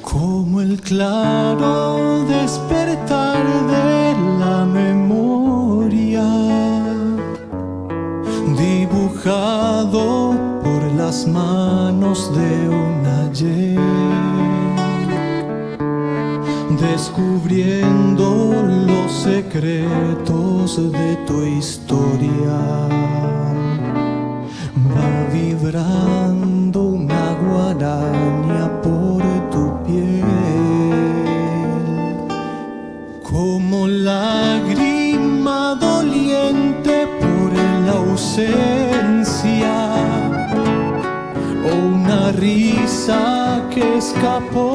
Como el claro despertar de la memoria, dibujado por las manos de un ayer, descubriendo los secretos de tu historia. Va vibrando una guaraña por tu piel, como lágrima doliente por la ausencia, o una risa que escapó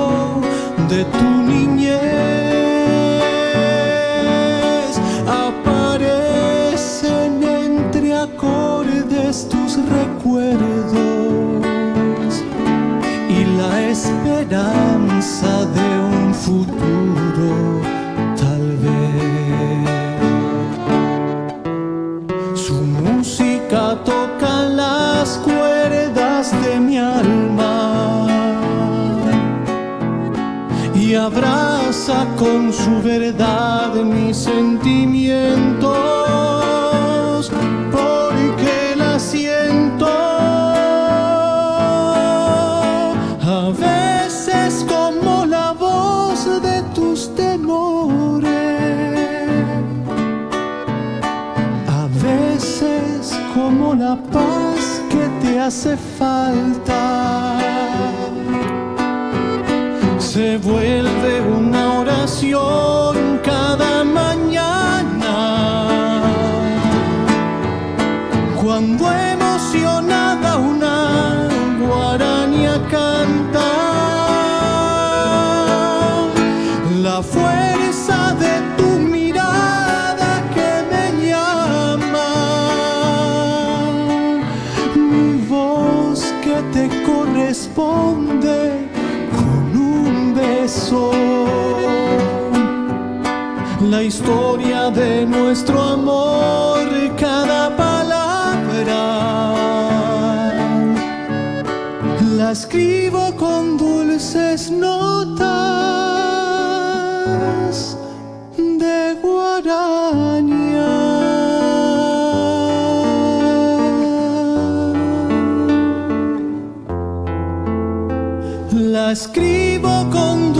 de tu niñez. Aparecen entre acordes tus recuerdos y la esperanza de un futuro, tal vez. Su música toca las cuerdas de mi alma y abraza con su verdad mis sentimientos, porque la siento a veces como la voz de tus temores, a veces como la paz que te hace falta. Se vuelve una oración cada mañana, cuando emocionada una guaraña canta. La fuerza de tu mirada que me llama, mi voz que te corresponde con un beso. La historia de nuestro amor, cada palabra la escribo con dulces notas de guaraña. La escribo con